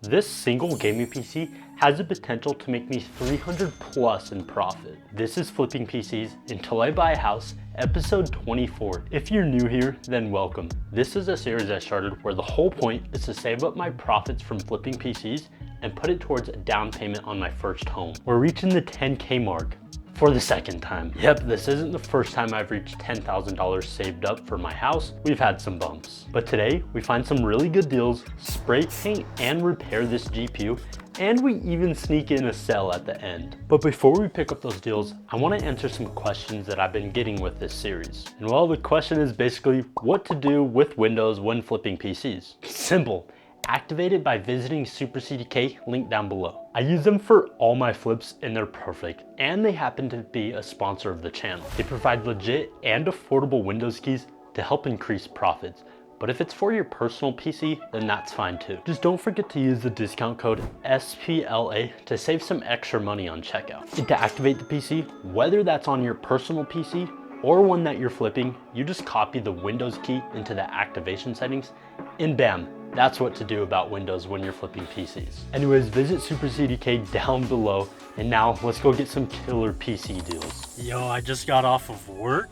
This single gaming PC has the potential to make me 300 plus in profit. This is Flipping PCs Until I Buy a House, episode 24. If you're new here, then welcome. This is a series I started where the whole point is to save up my profits from flipping PCs and put it towards a down payment on my first home. We're reaching the 10K mark. For the second time. Yep, this isn't the first time I've reached $10,000 saved up for my house. We've had some bumps. But today, we find some really good deals, spray paint and repair this GPU, and we even sneak in a sale at the end. But before we pick up those deals, I want to answer some questions that I've been getting with this series. And well, the question is basically what to do with Windows when flipping PCs. Simple. Activate it by visiting Super CDK, link down below. I use them for all my flips and they're perfect, and they happen to be a sponsor of the channel. They provide legit and affordable Windows keys to help increase profits. But if it's for your personal PC, then that's fine too. Just don't forget to use the discount code SPLA to save some extra money on checkout. And to activate the PC, whether that's on your personal PC or one that you're flipping, you just copy the Windows key into the activation settings and bam, that's what to do about Windows when you're flipping PCs. Anyways, visit Super CDK down below, and now let's go get some killer PC deals. Yo, I just got off of work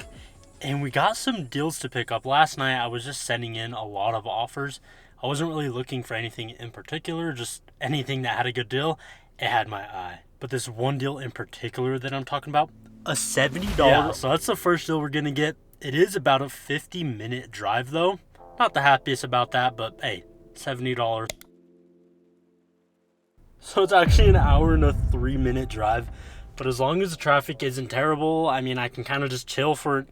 and we got some deals to pick up. Last night I was just sending in a lot of offers. I wasn't really looking for anything in particular, just anything that had a good deal. It had my eye. But this one deal in particular that I'm talking about, a $70. Yeah. So that's the first deal we're gonna get. It is about a 50-minute drive though. Not the happiest about that, but hey, $70. So it's actually an hour and a 3-minute drive. But as long as the traffic isn't terrible, I mean, I can kind of just chill for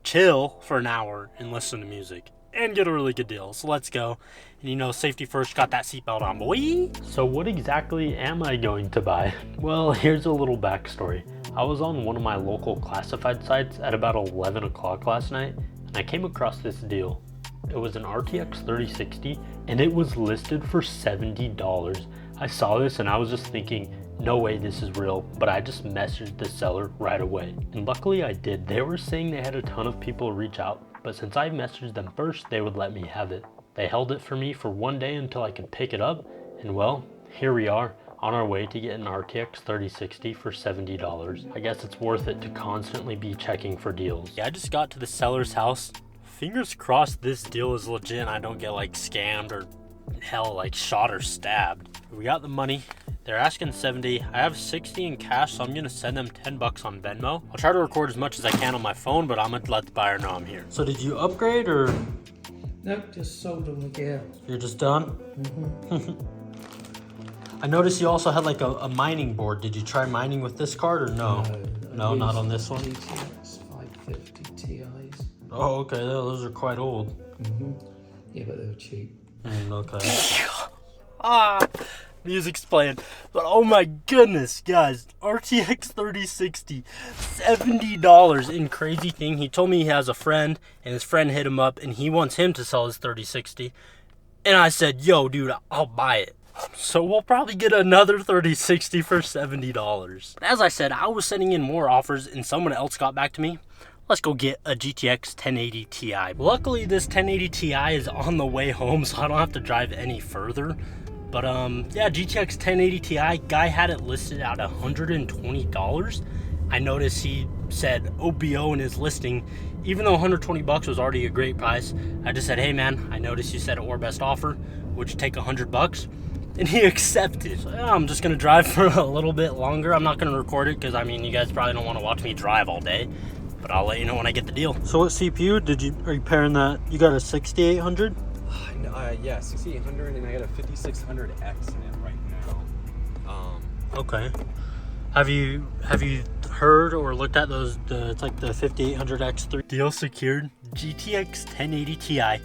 an hour and listen to music and get a really good deal. So let's go. And you know, safety first, got that seatbelt on, boy. So what exactly am I going to buy? Well, here's a little backstory. I was on one of my local classified sites at about 11 o'clock last night, and I came across this deal. It was an RTX 3060 and it was listed for $70. I saw this and I was just thinking, no way this is real, but I just messaged the seller right away. And luckily I did. They were saying they had a ton of people reach out, but since I messaged them first, they would let me have it. They held it for me for one day until I could pick it up, and well, here we are on our way to get an RTX 3060 for $70. I guess it's worth it to constantly be checking for deals. Yeah, I just got to the seller's house. Fingers crossed this deal is legit and I don't get like scammed or hell like shot or stabbed. We got the money. They're asking 70. I have 60 in cash, so I'm gonna send them 10 bucks on Venmo. I'll try to record as much as I can on my phone, but I'm gonna let the buyer know I'm here. So did you upgrade or? Nope, just sold them the Guerrero. You're just done? Mm-hmm. I noticed you also had like a mining board. Did you try mining with this card or no? No, not on this one? GTX 550 Ti's. Oh, okay, those are quite old. Yeah, but they were cheap. Okay. Music's playing. But oh my goodness, guys. RTX 3060, $70. And crazy thing, he told me he has a friend, and his friend hit him up, and he wants him to sell his 3060. And I said, yo, dude, I'll buy it. So we'll probably get another 3060 for $70. As I said, I was sending in more offers, and someone else got back to me. Let's go get a GTX 1080 Ti. Luckily, this 1080 Ti is on the way home, so I don't have to drive any further. But yeah, GTX 1080 Ti, guy had it listed at $120. I noticed he said OBO in his listing, even though 120 bucks was already a great price. I just said, hey man, I noticed you said or best offer, would you take 100 bucks? And he accepted. So, yeah, I'm just gonna drive for a little bit longer. I'm not gonna record it because I mean, you guys probably don't want to watch me drive all day. But I'll let you know when I get the deal. So what CPU are you pairing that? You got a 6800? Yeah, 6800, and I got a 5600X in it right now. Okay. Have you heard or looked at those? It's like the 5800X3 deal secured. GTX 1080 Ti,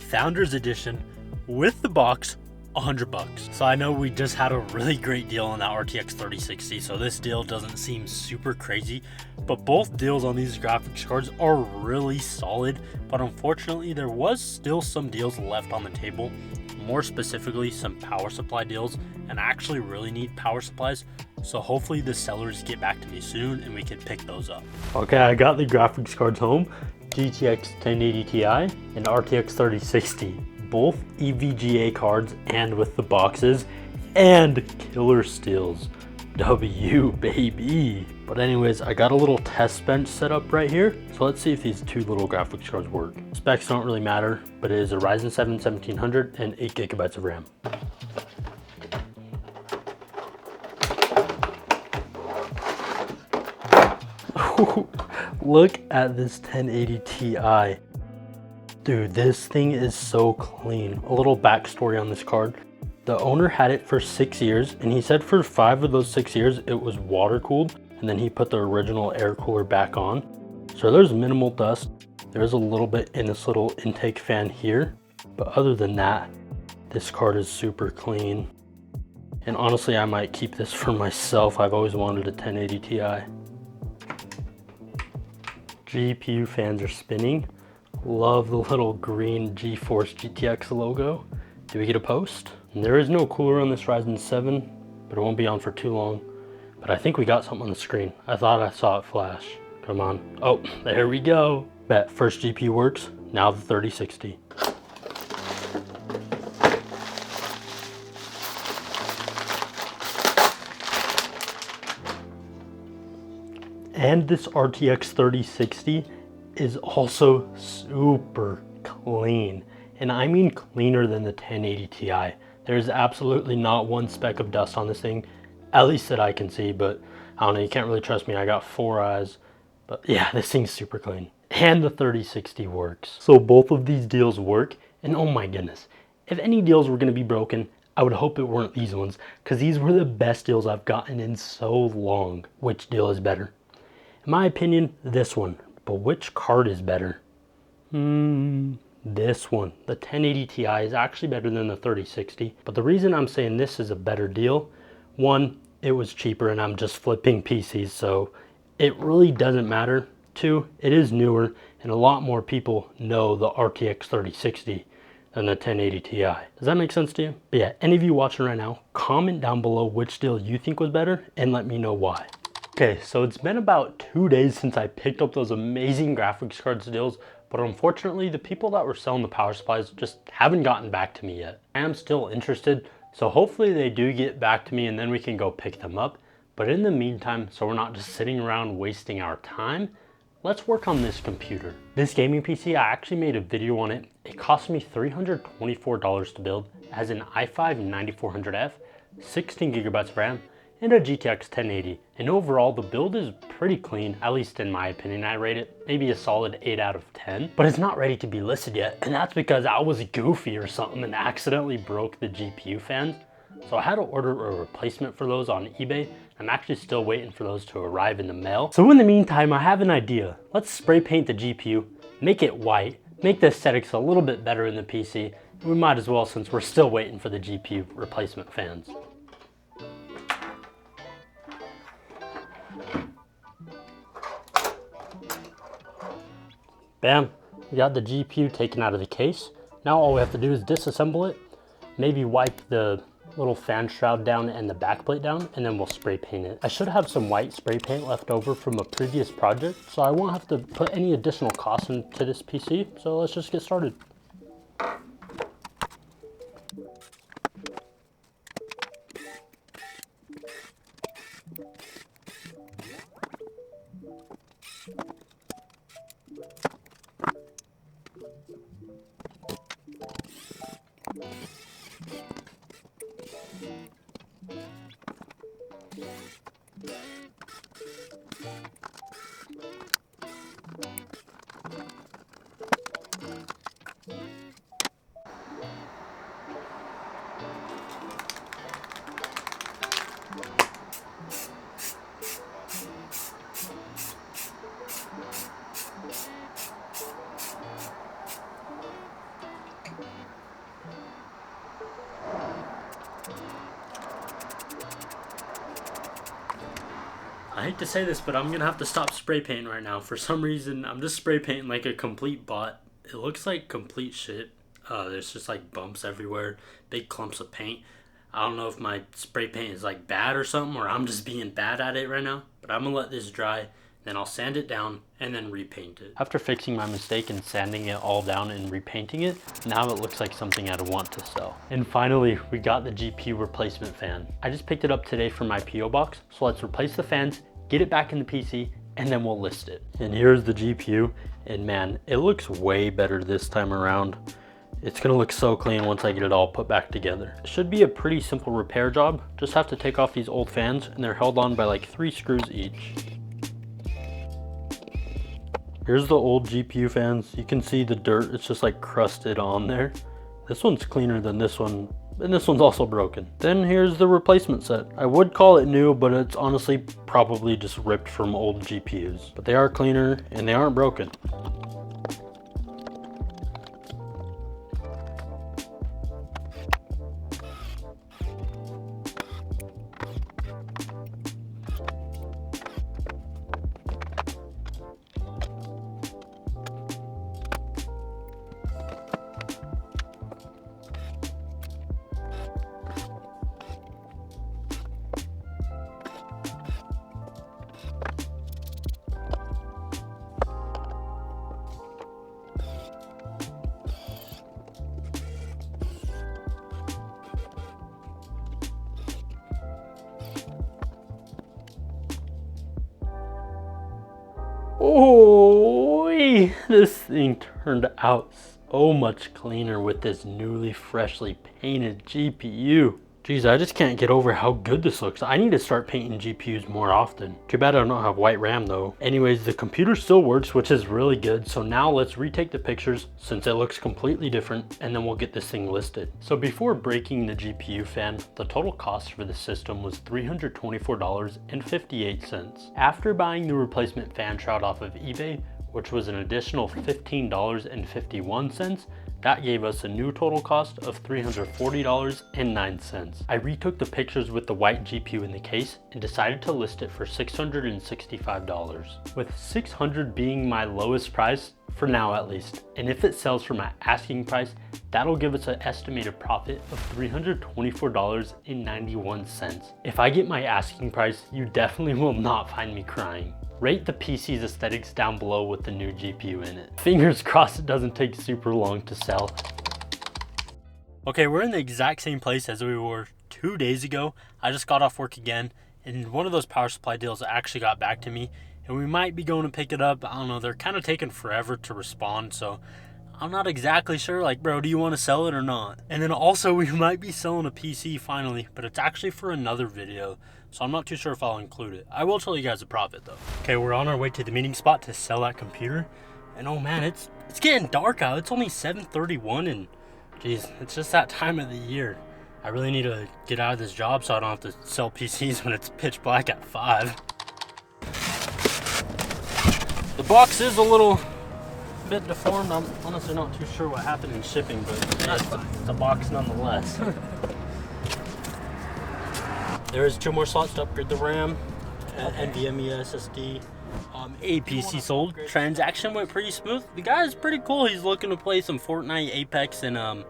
Founders Edition, with the box. 100 bucks. So I know we just had a really great deal on that RTX 3060, so this deal doesn't seem super crazy, but both deals on these graphics cards are really solid. But unfortunately, there was still some deals left on the table, more specifically some power supply deals, and I actually really need power supplies, so hopefully the sellers get back to me soon and we can pick those up. Okay, I got the graphics cards home, GTX 1080 Ti and RTX 3060. Both EVGA cards and with the boxes, and killer steels. W, baby. But anyways, I got a little test bench set up right here. So let's see if these two little graphics cards work. Specs don't really matter, but it is a Ryzen 7 1700 and 8 gigabytes of RAM. Look at this 1080 Ti. Dude, this thing is so clean. A little backstory on this card. The owner had it for 6 years, and he said for 5 of those 6 years it was water cooled, and then he put the original air cooler back on. So there's minimal dust. There's a little bit in this little intake fan here, but other than that, this card is super clean. And honestly, I might keep this for myself. I've always wanted a 1080 Ti. GPU fans are spinning. Love the little green GeForce GTX logo. Do we get a post? And there is no cooler on this Ryzen 7, but it won't be on for too long. But I think we got something on the screen. I thought I saw it flash. Come on. Oh, there we go. Bet first GPU works. Now the 3060. And this RTX 3060 is also super clean. And I mean cleaner than the 1080 Ti. There's absolutely not one speck of dust on this thing, at least that I can see, but I don't know, you can't really trust me. I got 4 eyes. But yeah, this thing's super clean. And the 3060 works. So both of these deals work, and oh my goodness, if any deals were gonna be broken, I would hope it weren't these ones, because these were the best deals I've gotten in so long. Which deal is better? In my opinion, this one. But which card is better? This one. The 1080 Ti is actually better than the 3060. But the reason I'm saying this is a better deal, one, it was cheaper and I'm just flipping PCs, so it really doesn't matter. Two, it is newer and a lot more people know the RTX 3060 than the 1080 Ti. Does that make sense to you? But yeah, any of you watching right now, comment down below which deal you think was better and let me know why. Okay, so it's been about 2 days since I picked up those amazing graphics cards deals, but unfortunately the people that were selling the power supplies just haven't gotten back to me yet. I am still interested, so hopefully they do get back to me and then we can go pick them up. But in the meantime, so we're not just sitting around wasting our time, let's work on this computer. This gaming PC, I actually made a video on it. It cost me $324 to build. It has an i5 9400F, 16 gigabytes of RAM, and a GTX 1080. And overall, the build is pretty clean, at least in my opinion. I rate it maybe a solid 8 out of 10, but it's not ready to be listed yet. And that's because I was goofy or something and accidentally broke the GPU fans. So I had to order a replacement for those on eBay. I'm actually still waiting for those to arrive in the mail. So in the meantime, I have an idea. Let's spray paint the GPU, make it white, make the aesthetics a little bit better in the PC. We might as well, since we're still waiting for the GPU replacement fans. Bam, we got the GPU taken out of the case. Now all we have to do is disassemble it, maybe wipe the little fan shroud down and the backplate down, and then we'll spray paint it. I should have some white spray paint left over from a previous project, so I won't have to put any additional cost into this PC, so let's just get started. I hate to say this, but I'm gonna have to stop spray painting right now. For some reason, I'm just spray painting like a complete bot. It looks like complete shit. There's just like bumps everywhere, big clumps of paint. I don't know if my spray paint is like bad or something, or I'm just being bad at it right now. But I'm gonna let this dry, then I'll sand it down and then repaint it. After fixing my mistake and sanding it all down and repainting it, now it looks like something I'd want to sell. And finally, we got the GPU replacement fan. I just picked it up today from my PO box, so let's replace the fans, get it back in the PC, and then we'll list it. And here's the GPU, and man, it looks way better this time around. It's gonna look so clean once I get it all put back together. It should be a pretty simple repair job. Just have to take off these old fans, and they're held on by like 3 screws each. Here's the old GPU fans. You can see the dirt, it's just like crusted on there. This one's cleaner than this one, and this one's also broken. Then here's the replacement set. I would call it new, but it's honestly probably just ripped from old GPUs. But they are cleaner and they aren't broken. Oh, this thing turned out so much cleaner with this newly freshly painted GPU. Geez, I just can't get over how good this looks. I need to start painting GPUs more often. Too bad I don't have white RAM though. Anyways, the computer still works, which is really good. So now let's retake the pictures since it looks completely different, and then we'll get this thing listed. So before breaking the GPU fan, the total cost for the system was $324.58. After buying the replacement fan shroud off of eBay, which was an additional $15.51, that gave us a new total cost of $340.09. I retook the pictures with the white GPU in the case and decided to list it for $665, with $600 being my lowest price, for now at least. And if it sells for my asking price, that'll give us an estimated profit of $324.91. If I get my asking price, you definitely will not find me crying. Rate the PC's aesthetics down below with the new GPU in it. Fingers crossed it doesn't take super long to sell. Okay, we're in the exact same place as we were 2 days ago. I just got off work again, and one of those power supply deals actually got back to me, and we might be going to pick it up. I don't know, they're kind of taking forever to respond, so I'm not exactly sure. Like, bro, do you want to sell it or not? And then also, we might be selling a PC finally, but it's actually for another video, so I'm not too sure if I'll include it. I will tell you guys the profit though. Okay, we're on our way to the meeting spot to sell that computer, and oh man, it's getting dark out. It's only 7:31, and geez, it's just that time of the year. I really need to get out of this job so I don't have to sell PCs when it's pitch black at 5. The box is a little bit deformed. I'm honestly not too sure what happened in shipping, but it's a box nonetheless. There is 2 more slots to upgrade the RAM, NVMe SSD. A PC sold. Transaction went pretty smooth. The guy is pretty cool. He's looking to play some Fortnite, Apex, and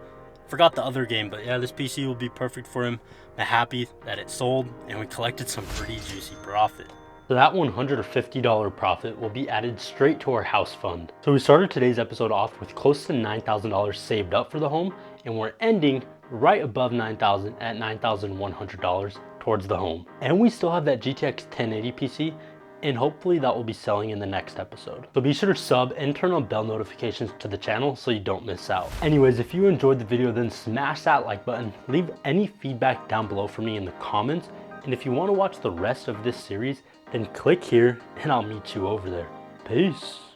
forgot the other game. But yeah, this PC will be perfect for him. I'm happy that it sold, and we collected some pretty juicy profit. So that $150 profit will be added straight to our house fund. So we started today's episode off with close to $9,000 saved up for the home, and we're ending right above $9,000 at $9,100 towards the home. And we still have that GTX 1080 PC, and hopefully that will be selling in the next episode. So be sure to sub and turn on bell notifications to the channel so you don't miss out. Anyways, if you enjoyed the video, then smash that like button. Leave any feedback down below for me in the comments. And if you want to watch the rest of this series, then click here and I'll meet you over there. Peace.